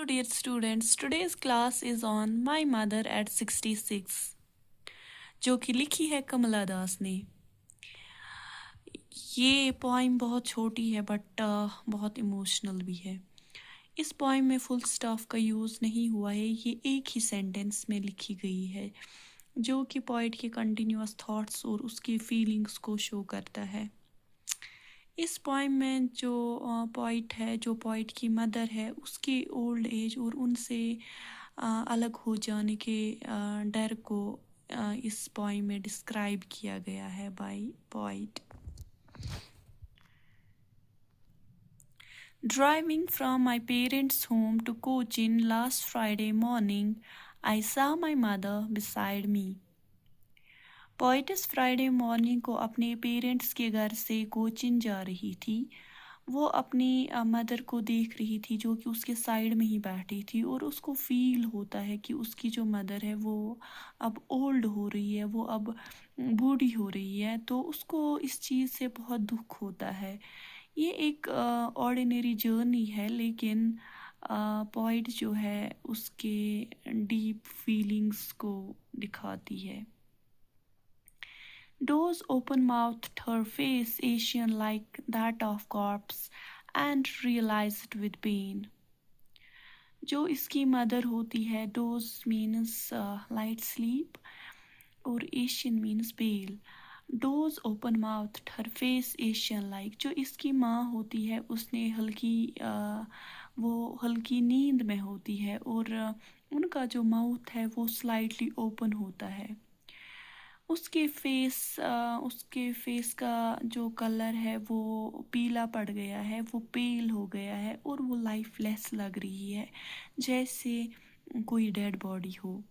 Hello, dear students. Today's class is on My Mother at 66, जो कि लिखी है कमला दास ने. ये पोइम बहुत छोटी है बट बहुत इमोशनल भी है. इस पोइम में फुल स्टॉप का यूज़ नहीं हुआ है. ये एक ही सेंटेंस में लिखी गई है जो कि पोइट के कंटिन्यूअस थॉट्स और उसकी फीलिंग्स को शो करता है. इस पोइम में जो पोइट है, जो पोइट की मदर है, उसकी ओल्ड एज और उनसे अलग हो जाने के डर को इस पोइम में डिस्क्राइब किया गया है by poet. Driving from my parents' home to Cochin last Friday morning, I saw my mother beside me. Poet इस फ्राइडे मॉर्निंग को अपने पेरेंट्स के घर से कोचिन जा रही थी. वो अपनी मदर को देख रही थी जो कि उसके साइड में ही बैठी थी, और उसको फील होता है कि उसकी जो मदर है वो अब ओल्ड हो रही है, वो अब बूढ़ी हो रही है. तो उसको इस चीज़ से बहुत दुख होता है. ये एक ऑर्डिनरी जर्नी है, लेकिन पोइट जो है उसके डीप फीलिंग्स को दिखाती है. Doze open-mouthed, her face Asian like that of corpse, and realized with pain. जो इसकी मदर होती है, डोज मीन्स लाइट स्लीप और एशियन मीन्स पेल. डोज ओपन माउथ, हर फेस एशियन लाइक. जो इसकी माँ होती है उसने वो हल्की नींद में होती है, और उनका जो माउथ है वो स्लाइटली ओपन होता है. उसके फेस का जो कलर है वो पीला पड़ गया है, वो पेल हो गया है, और वो लाइफलेस लग रही है, जैसे कोई डेड बॉडी हो.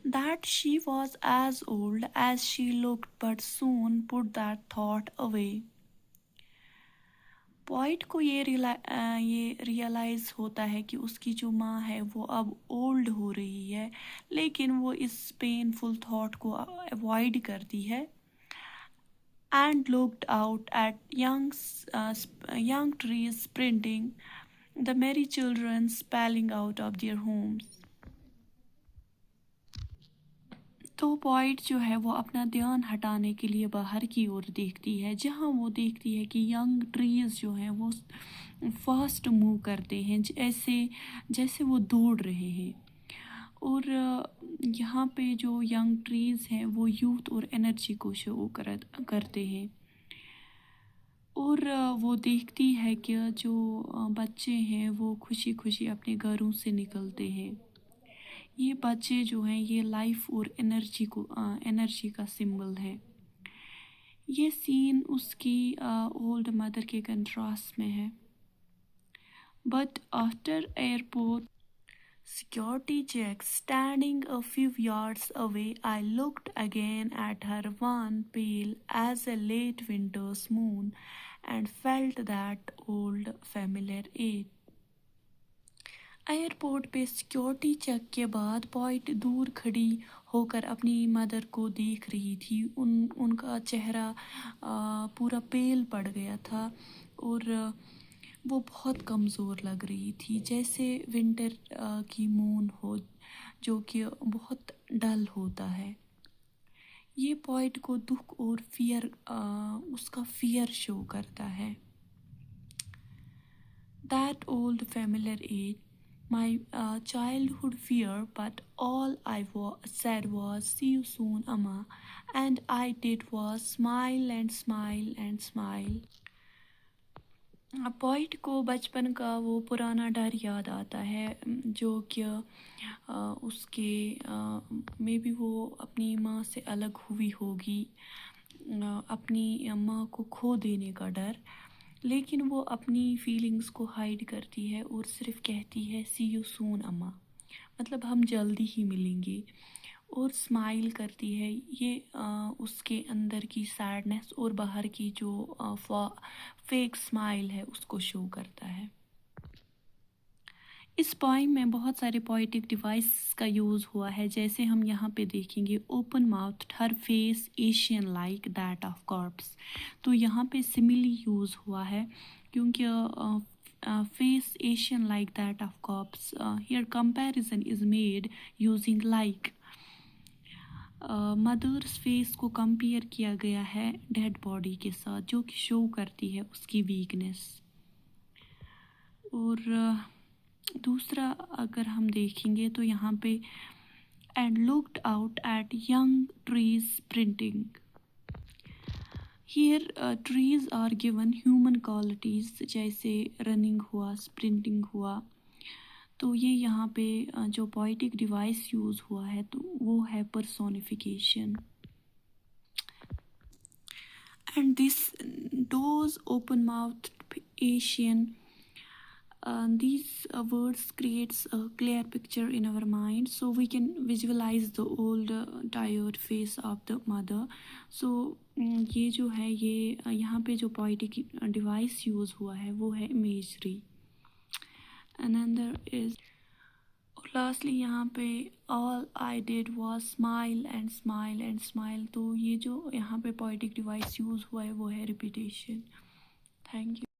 That she was as old as she looked, but soon put that thought away. Poet को ये रियलाइज़ होता है कि उसकी जो माँ है वो अब ओल्ड हो रही है, लेकिन वो इस पेनफुल थॉट को अवॉइड करती है. And looked out eight young trees sprinting, the merry children spelling out of their homes. तो पोइट जो है वो अपना ध्यान हटाने के लिए बाहर की ओर देखती है, जहाँ वो देखती है कि यंग ट्रीज़ जो हैं वो फास्ट मूव करते हैं, जैसे वो दौड़ रहे हैं. और यहाँ पे जो यंग ट्रीज़ हैं वो यूथ और एनर्जी को शो करते हैं. और वो देखती है कि जो बच्चे हैं वो खुशी खुशी अपने घरों से निकलते हैं. ये बच्चे जो हैं ये लाइफ और एनर्जी का सिंबल है. ये सीन उसकी ओल्ड मदर के कंट्रास्ट में है. But after airport security check, standing a few yards away, I looked again at her, one pale as a late winter's moon, and felt that old familiar ache. Airport पे security check के बाद poet दूर खड़ी होकर अपनी mother को देख रही थी. उनका चेहरा पूरा पेल पड़ गया था, और वो बहुत कमज़ोर लग रही थी, जैसे विंटर की मून हो जो कि बहुत डल होता है. ये पोइट को दुख और उसका फियर शो करता है. That old familiar age, my childhood fear, but all I said was, "See you soon, Amma," and I did was smile and smile and smile. Poet को बचपन का वो पुराना डर याद आता है, जो कि उसके मे बी वो अपनी माँ से अलग हुई होगी, अपनी माँ को खो देने का डर. लेकिन वो अपनी फीलिंग्स को हाइड करती है और सिर्फ कहती है, सी यू सून अम्मा, मतलब हम जल्दी ही मिलेंगे, और स्माइल करती है. ये उसके अंदर की सैडनेस और बाहर की जो फेक स्माइल है उसको शो करता है. इस पोइम में बहुत सारे पोइटिक डिवाइस का यूज़ हुआ है, जैसे हम यहाँ पे देखेंगे open mouth, her face Asian like that of corps. तो यहाँ पे सिमिली यूज़ हुआ है, क्योंकि face Asian like that of corpse. Here comparison is made using like. Mother's face को कंपेयर किया गया है डेड बॉडी के साथ, जो कि शो करती है उसकी वीकनेस. और दूसरा अगर हम देखेंगे तो यहाँ पे and looked out at young trees sprinting. Here trees are given human qualities, जैसे रनिंग हुआ, स्प्रिंटिंग हुआ. तो ये यहाँ पे जो पोइटिक डिवाइस यूज़ हुआ है तो वो है personification. And this those open mouth Asian. These words creates a clear picture in our mind, so we can visualize the old tired face of the mother. So ये जो है ये यहाँ पे जो poetic device use हुआ है वो है imagery. Another is lastly यहाँ पे all I did was smile and smile and smile. तो ये जो यहाँ पे poetic device use हुआ है वो है repetition. Thank you.